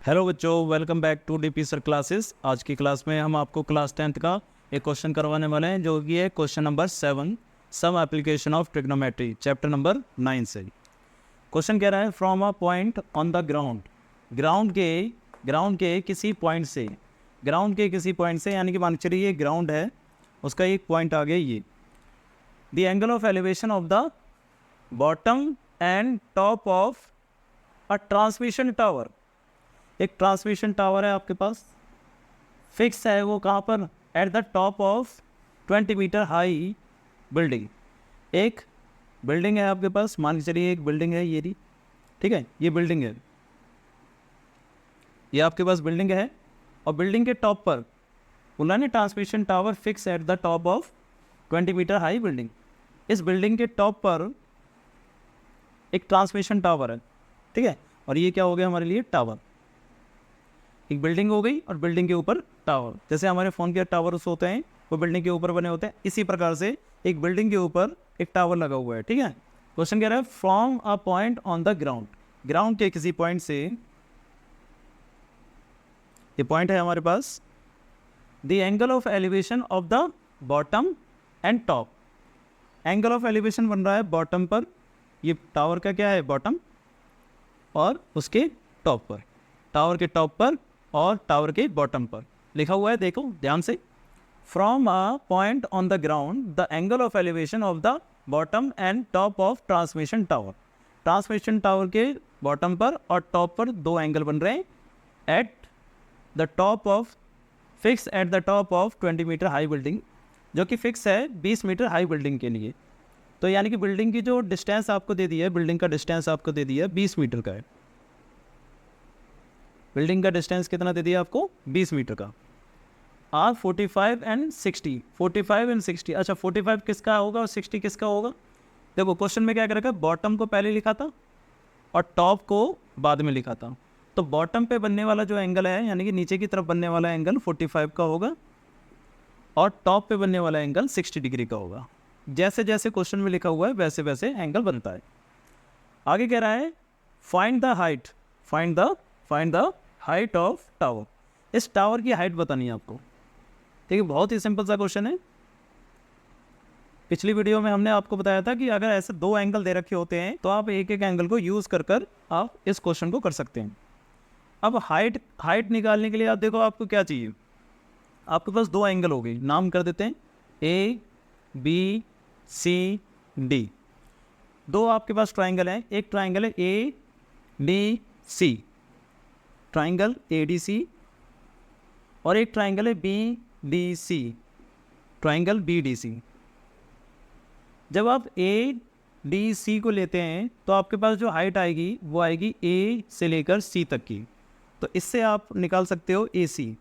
Hello बच्चों, welcome back to DP sir classes. आज की क्लास में हम आपको क्लास 10th का एक क्वेश्चन करवाने वाले हैं, जो कि है question number 7, some application of trigonometry, chapter number 9 से। क्वेश्चन कह रहा है from a point on the ground, ground के किसी पॉइंट से, यानी कि मान चलिए ये ग्राउंड है, उसका एक पॉइंट आ गया ये। The angle of elevation of the bottom and top of a transmission tower. एक ट्रांसमिशन टावर है आपके पास, फिक्स है वो कहाँ पर, at the top of 20 metre high building. एक बिल्डिंग है आपके पास, मान के चलिए एक बिल्डिंग है ये रही, ठीक है, ये बिल्डिंग है, ये आपके पास बिल्डिंग है, और बिल्डिंग के टॉप पर बोला ना transmission tower fix at the top of 20 metre high building. इस बिल्डिंग के टॉप पर एक ट्रांसमिशन टावर है, ठीक है, और ये क्या हो गया हमारे लिए, टावर। एक बिल्डिंग हो गई और बिल्डिंग के ऊपर टावर, जैसे हमारे फ़ोन के टावर्स होते हैं वो बिल्डिंग के ऊपर बने होते हैं, इसी प्रकार से एक बिल्डिंग के ऊपर एक टावर लगा हुआ है, ठीक है। क्वेश्चन कह रहा है from a point on the ground, ground के किसी पॉइंट से, ये पॉइंट है हमारे पास, the angle of elevation of the bottom and top. Angle of elevation बन रहा है बॉटम पर, ये टावर का क्या है, बॉटम, और उसके टॉप पर, टावर के टॉप पर और टावर के बॉटम पर लिखा हुआ है, देखो ध्यान से। From a point on the ground the angle of elevation of the bottom and top of transmission tower. Transmission tower के बॉटम पर और टॉप पर दो एंगल बन रहे हैं, at the top of, fix at the top of 20 metre high building, जो कि फिक्स है 20 मीटर हाई बिल्डिंग के लिए। तो यानी कि बिल्डिंग की जो डिस्टेंस आपको दे दी है, बिल्डिंग का डिस्टेंस आपको दे दिया है 20 मीटर का है। बिल्डिंग का डिस्टेंस कितना दे दिया आपको, 20 मीटर का। आर 45 एंड 60, 45 एंड 60, अच्छा 45 किसका होगा और 60 किसका होगा। देखो क्वेश्चन में क्या कर रखा है, बॉटम को पहले लिखा था और टॉप को बाद में लिखा था। तो बॉटम पे बनने वाला जो एंगल है, यानी कि नीचे की तरफ बनने वाला एंगल 45 का होगा, और टॉप पे बनने वाला एंगल 60 डिग्री का होगा। जैसे जैसे क्वेश्चन में लिखा हुआ है वैसे वैसे एंगल बनता है। आगे कह रहा है find the height, find the height of tower. इस टावर की हाइट बतानी है आपको, ठीक है, बहुत ही सिंपल सा क्वेश्चन है। पिछली वीडियो में हमने आपको बताया था कि अगर ऐसे दो एंगल दे रखे होते हैं तो आप एक एक एंगल को यूज़ कर कर आप इस क्वेश्चन को कर सकते हैं। अब हाइट निकालने के लिए आप देखो आपको क्या चाहिए, आपके पास दो एंगल हो गए, नाम कर देते हैं ए बी सी डी। दो आपके पास ट्राइंगल हैं, एक ट्राइंगल है A D C, triangle A D C, और एक ट्राइंगल है B D C, triangle B D C. जब आप ए डी सी को लेते हैं तो आपके पास जो हाइट आएगी वो आएगी ए से लेकर सी तक की। तो इससे आप निकाल सकते हो ए सी,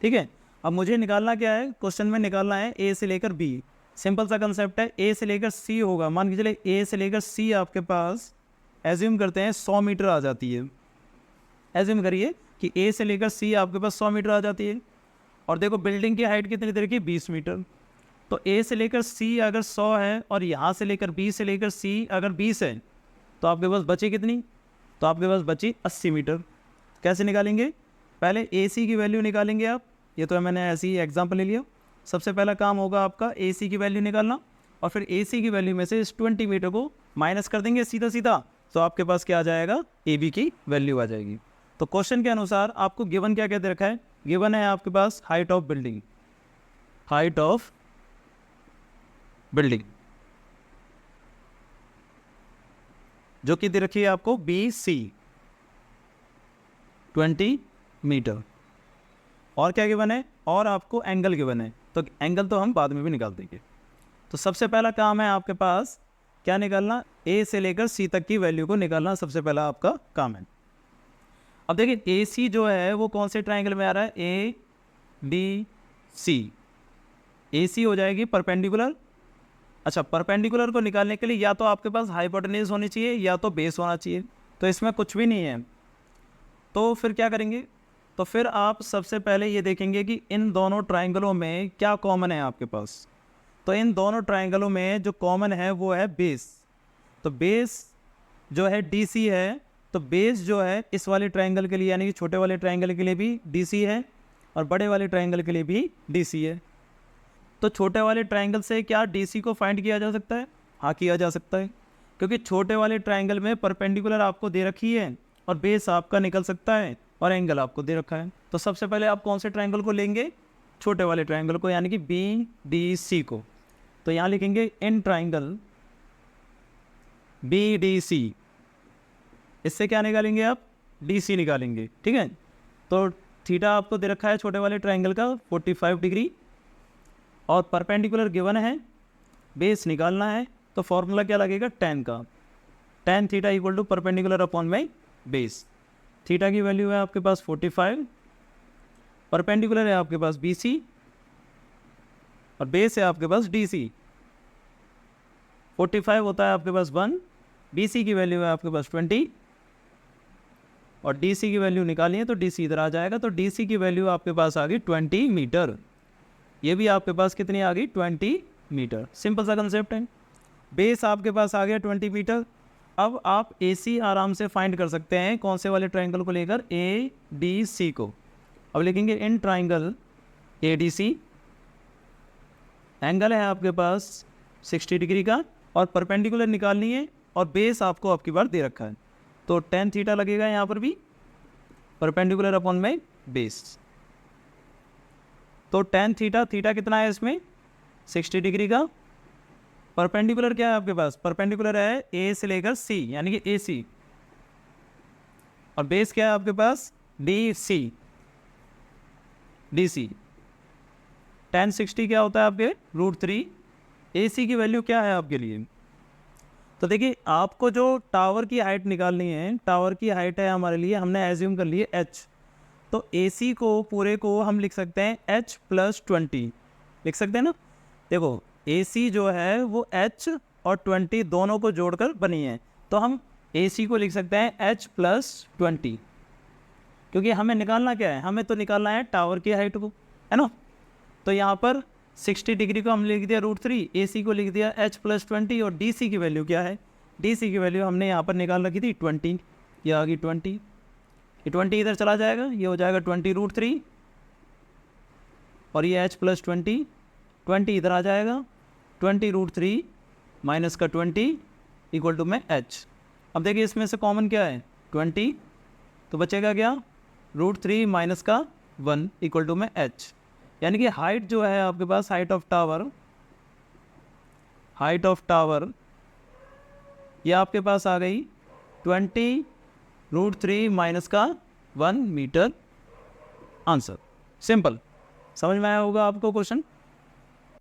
ठीक है। अब मुझे निकालना क्या है, क्वेश्चन में निकालना है ए से लेकर बी। सिंपल सा कंसेप्ट है, ए से लेकर सी होगा, मान के चले ए से लेकर सी आपके पास एज्यूम करते हैं 100 मीटर आ जाती है। एज्यूम करिए कि ए से लेकर सी आपके पास 100 मीटर आ जाती है, और देखो बिल्डिंग की हाइट कितनी देर की, 20 मीटर। तो ए से लेकर सी अगर 100 है और यहाँ से लेकर बी से लेकर सी अगर 20 है, तो आपके पास बची कितनी, तो आपके पास बची 80 मीटर। कैसे निकालेंगे, पहले ए सी की वैल्यू निकालेंगे आप, ये तो मैंने ऐसे ही एग्जाम्पल ले लिया। सबसे पहला काम होगा आपका ए सी की वैल्यू निकालना, और फिर ए सी की वैल्यू में से इस 20 मीटर को माइनस कर देंगे सीधा सीधा, तो आपके पास क्या आ जाएगा, ए बी की वैल्यू आ जाएगी। तो क्वेश्चन के अनुसार आपको गिवन क्या कहते रखा है, गिवन है आपके पास height of building, height of building जो कि दे रखी है आपको बी सी 20 मीटर। और क्या गिवन है, और आपको एंगल गिवन है, तो एंगल तो हम बाद में भी निकाल देंगे। तो सबसे पहला काम है आपके पास क्या निकालना, ए से लेकर सी तक की वैल्यू को निकालना सबसे पहला आपका काम है। अब देखिए ए सी जो है वो कौन से ट्राइंगल में आ रहा है, ए डी सी, ए सी हो जाएगी परपेंडिकुलर। अच्छा, परपेंडिकुलर को निकालने के लिए या तो आपके पास हाइपोटेन्यूज होनी चाहिए या तो बेस होना चाहिए, तो इसमें कुछ भी नहीं है। तो फिर क्या करेंगे, तो फिर आप सबसे पहले ये देखेंगे कि इन दोनों ट्राइंगलों में क्या कॉमन है आपके पास। तो इन दोनों ट्राइंगलों में जो कॉमन है वो है बेस। तो बेस जो है DC है, तो बेस जो है इस वाले ट्रायंगल के लिए यानी कि छोटे वाले ट्रायंगल के लिए भी DC है और बड़े वाले ट्रायंगल के लिए भी DC है। तो छोटे वाले ट्रायंगल से क्या DC को फाइंड किया जा सकता है? हाँ, किया जा सकता है, क्योंकि छोटे वाले ट्रायंगल में परपेंडिकुलर आपको दे रखी है और बेस आपका निकल सकता है और एंगल आपको दे रखा है। तो सबसे पहले आप कौन से ट्रायंगल को लेंगे? छोटे वाले ट्रायंगल को, यानी कि BDC को। तो यहाँ लिखेंगे इन ट्रायंगल BDC, इससे क्या निकालेंगे आप? DC निकालेंगे, ठीक है। तो थीटा आपको दे रखा है छोटे वाले ट्रायंगल का 45 डिग्री और परपेंडिकुलर गिवन है, बेस निकालना है, तो फॉर्मूला क्या लगेगा? tan का। tan theta equal to perpendicular upon by base. Theta की वैल्यू है आपके पास 45, परपेंडिकुलर है आपके पास BC और बेस है आपके पास DC। 45 होता है आपके पास 1, BC की वैल्यू है आपके पास 20 और DC की वैल्यू निकालनी है तो DC इधर आ जाएगा। तो DC की वैल्यू आपके पास आ गई 20 मीटर। ये भी आपके पास कितनी आ गई? 20 मीटर। सिंपल सा कंसेप्ट है। बेस आपके पास आ गया 20 मीटर। अब आप AC आराम से फाइंड कर सकते हैं, कौन से वाले ट्रायंगल को लेकर? ADC को। अब लिखेंगे इन ट्रायंगल ADC, एंगल है आपके पास 60 डिग्री का और परपेंडिकुलर निकालनी है और बेस आपको आपकी बार दे रखा है, तो tan थीटा लगेगा यहाँ पर भी, परपेंडिकुलर अपॉन में बेस। तो tan थीटा, थीटा कितना है इसमें? 60 डिग्री का। परपेंडिकुलर क्या है आपके पास? परपेंडिकुलर है A से लेकर C, यानी कि AC, और बेस क्या है आपके पास? DC। tan 60 क्या होता है आपके? √3। AC की वैल्यू क्या है आपके लिए? तो देखिए, आपको जो टावर की हाइट निकालनी है, टावर की हाइट है हमारे लिए, हमने एज्यूम कर लिए h, तो AC को पूरे को हम लिख सकते हैं h+20, लिख सकते हैं ना। देखो AC जो है वो h और 20 दोनों को जोड़कर बनी है, तो हम AC को लिख सकते हैं h+20, क्योंकि हमें निकालना क्या है? हमें तो निकालना है टावर की हाइट को, है ना। तो यहाँ पर 60 डिग्री को हम लिख दिया √3, AC को लिख दिया h+20 और DC की वैल्यू क्या है? DC की वैल्यू हमने यहाँ पर निकाल रखी थी 20, ये आ गई 20, ये 20 इधर चला जाएगा, ये हो जाएगा 20√3 और ये h+20, 20 इधर आ जाएगा, 20√3 माइनस का 20 इक्वल टू में h। अब देखिए इसमें से कॉमन क्या है? 20, तो बचेगा क्या? √3 माइनस का 1 इक्वल टू में h। यानी कि हाइट जो है आपके पास, हाइट ऑफ टावर ये आपके पास आ गई 20√3 माइनस का 1 मीटर। Answer simple. समझ में आया होगा आपको क्वेश्चन?